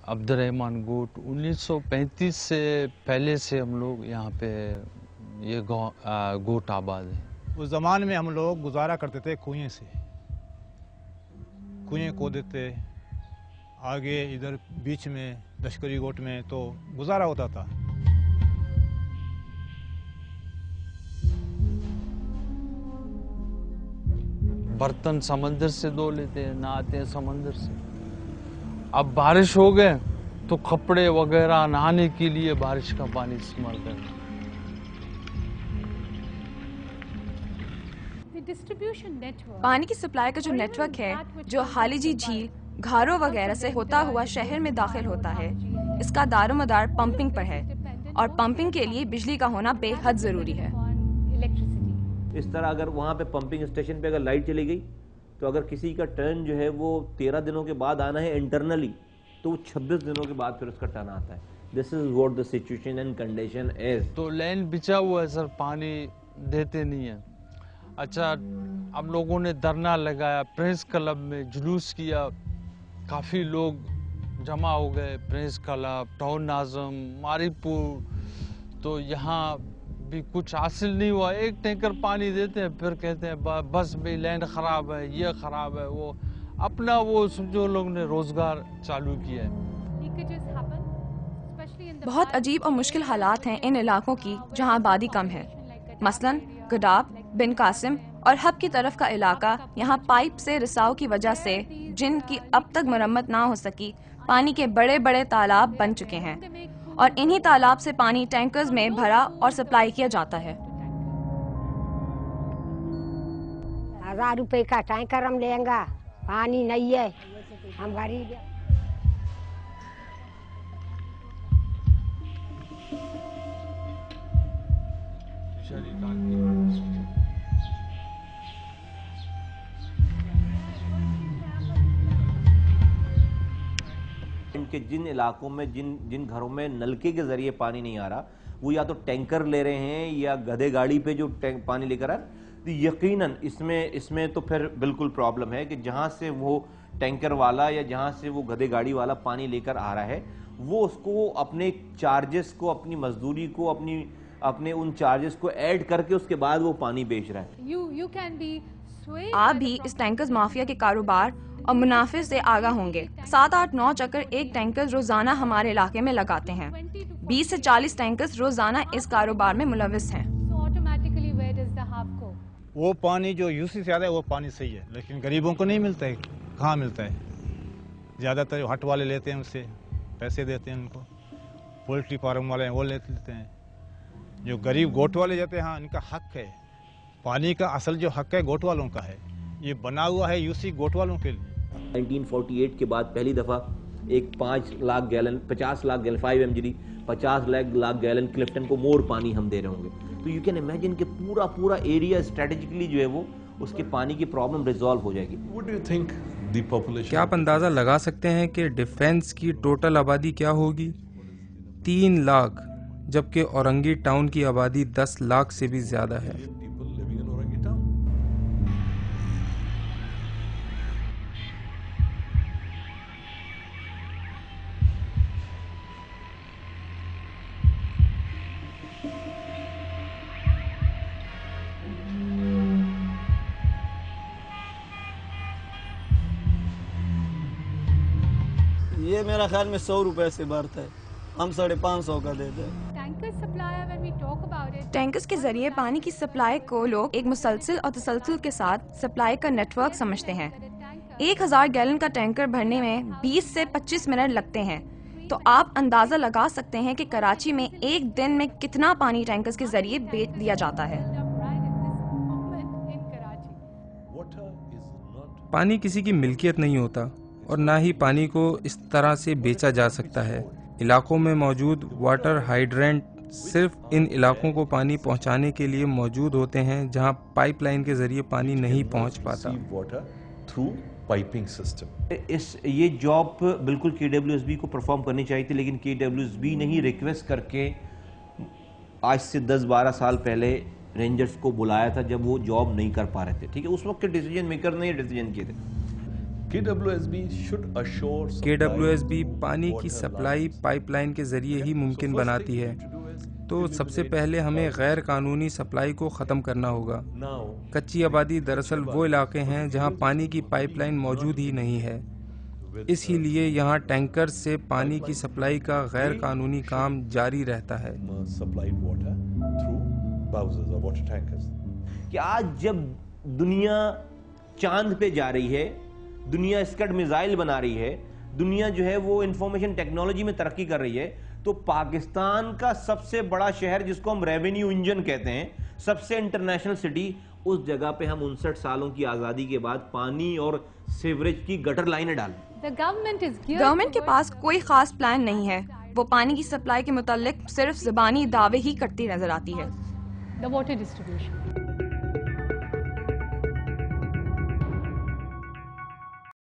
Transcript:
Abdurrahman गोट 1935 से पहले से हम लोग यहाँ पे ये गोट आबाद है। उस ज़माने में हम लोग गुजारा करते थे कुएं से, कुएं खोदते थे आगे इधर बीच में लश्करी गोट में, तो गुजारा होता था। बर्तन समंदर से धो लेते हैं, नहाते हैं समंदर से। अब बारिश हो गए तो कपड़े वगैरह नहाने के लिए बारिश का पानी इस्तेमाल करते हैं। पानी की सप्लाई का जो नेटवर्क है, जो हालिजी झील, घारों वगैरह से होता हुआ शहर में दाखिल होता है, इसका दारोमदार पंपिंग पर है और पंपिंग के लिए बिजली का होना बेहद जरूरी है। इस तरह अगर वहाँ पे पंपिंग स्टेशन पे अगर लाइट चली गई तो अगर किसी का टर्न जो है वो 13 दिनों के बाद आना है इंटरनली, तो वो 26 दिनों के बाद फिर उसका टर्न आता है। This is what the situation and condition is. तो लाइन बिछा हुआ है सर, पानी देते नहीं है। अच्छा, हम लोगों ने धरना लगाया, प्रेस क्लब में जुलूस किया, काफ़ी लोग जमा हो गए, प्रेस क्लब, टाउन नाज़म, मारीपुर। तो यहाँ भी कुछ हासिल नहीं हुआ। एक टैंकर पानी देते हैं, फिर कहते हैं बस भाई लैंड ख़राब है, ये ख़राब है, वो अपना वो समझो लोग ने रोज़गार चालू किया है। बहुत अजीब और मुश्किल हालात हैं इन इलाकों की जहाँ आबादी कम है। मसलन गडाब, बिन कासिम और हब की तरफ का इलाका, यहाँ पाइप से रिसाव की वजह से, जिनकी अब तक मरम्मत ना हो सकी, पानी के बड़े बड़े तालाब बन चुके हैं और इन्हीं तालाब से पानी टैंकर्स में भरा और सप्लाई किया जाता है। 1000 रुपए का टैंकर हम लेंगे, पानी नहीं है, हम गरीब हैं। के जिन इलाकों में जिन घरों में नलके के जरिए पानी नहीं आ रहा, वो या तो टैंकर ले रहे हैं या गधे गाड़ी पे जो पानी लेकर आ, तो यकीनन इसमें तो फिर बिल्कुल प्रॉब्लम है कि जहां से वो टैंकर वाला या जहां से वो गधे गाड़ी वाला पानी लेकर आ रहा है, वो उसको अपने चार्जेस को, अपनी मजदूरी को, अपने उन चार्जेस को ऐड करके उसके बाद वो पानी बेच रहा है। आप भी इस टैंकर्स माफिया के कारोबार और मुनाफे से आगाह होंगे। 7, 8, 9 चक्कर एक टैंकर रोजाना हमारे इलाके में लगाते हैं। 20 से 40 टैंकर्स रोजाना इस कारोबार में मुलविस हैं। वो पानी जो यूसी से आता है वो पानी सही है, लेकिन गरीबों को नहीं मिलता है। कहाँ मिलता है? ज़्यादातर हट वाले लेते हैं, उससे पैसे देते हैं उनको। पोल्ट्री फार्म वाले हैं वो लेते हैं। जो गरीब गोट वाले जाते हैं, हाँ, इनका हक है। पानी का असल जो हक है गोट वालों का है। ये बना हुआ है यूसी गोट वालों के लिए। 1948 के बाद पहली दफा एक 5 lakh gallon 50 lakh gallon 5 MGD 50 lakh gallon Clifton को मोर पानी हम दे रहे होंगे। तो यू कैन इमेजिन कि पूरा एरिया स्ट्रेटेजिकली जो है वो उसके पानी की प्रॉब्लम रिजॉल्व हो जाएगी। What do you think the population? क्या आप अंदाज़ा लगा सकते हैं कि डिफेंस की टोटल आबादी क्या होगी? 3 लाख, जबकि औरंगी टाउन की आबादी 10 लाख से भी ज़्यादा है। People living in Orangi town. ये मेरा ख्याल में 100 रुपए से भरता है, हम 550 का देते हैं। टैंकर्स के जरिए पानी की सप्लाई को लोग एक मुसलसल और तसलसल के साथ सप्लाई का नेटवर्क समझते हैं। 1000 गैलन का टैंकर भरने में 20 से 25 मिनट लगते हैं। तो आप अंदाजा लगा सकते हैं कि कराची में एक दिन में कितना पानी टैंकर्स के जरिए बेच दिया जाता है। पानी किसी की मिल्कियत नहीं होता और ना ही पानी को इस तरह से बेचा जा सकता है। इलाकों में मौजूद वाटर हाइड्रेंट सिर्फ इन इलाकों को पानी पहुंचाने के लिए मौजूद होते हैं जहां पाइपलाइन के जरिए पानी नहीं पहुंच पाता। ये जॉब बिल्कुल KWSB को परफॉर्म करनी चाहिए थी, लेकिन KWSB ने ही रिक्वेस्ट करके आज से 10-12 साल पहले रेंजर्स को बुलाया था, जब वो जॉब नहीं कर पा रहे थे। ठीक है, उस वक्त के डिसीजन मेकर ने डिसीजन किए थे। KWSB should assure KWSB पानी की सप्लाई पाइपलाइन के जरिए ही मुमकिन बनाती है। तो सबसे पहले हमें गैर कानूनी सप्लाई को ख़त्म करना होगा। कच्ची आबादी दरअसल वो इलाके हैं जहां पानी की पाइपलाइन मौजूद ही नहीं है, इसीलिए यहाँ टैंकर से पानी की सप्लाई का गैर कानूनी काम जारी रहता है। कि आज जब दुनिया चांद पे जा रही है, दुनिया स्कड मिसाइल बना रही है, दुनिया जो है वो इंफॉर्मेशन टेक्नोलॉजी में तरक्की कर रही है, तो पाकिस्तान का सबसे बड़ा शहर जिसको हम रेवेन्यू इंजन कहते हैं, सबसे इंटरनेशनल सिटी, उस जगह पे हम 59 सालों की आज़ादी के बाद पानी और सीवरेज की गटर लाइनें डालें। गवर्नमेंट के पास कोई खास प्लान नहीं है। वो पानी की सप्लाई के मुतालिक सिर्फ ज़बानी दावे ही करती नजर आती है। The water distribution.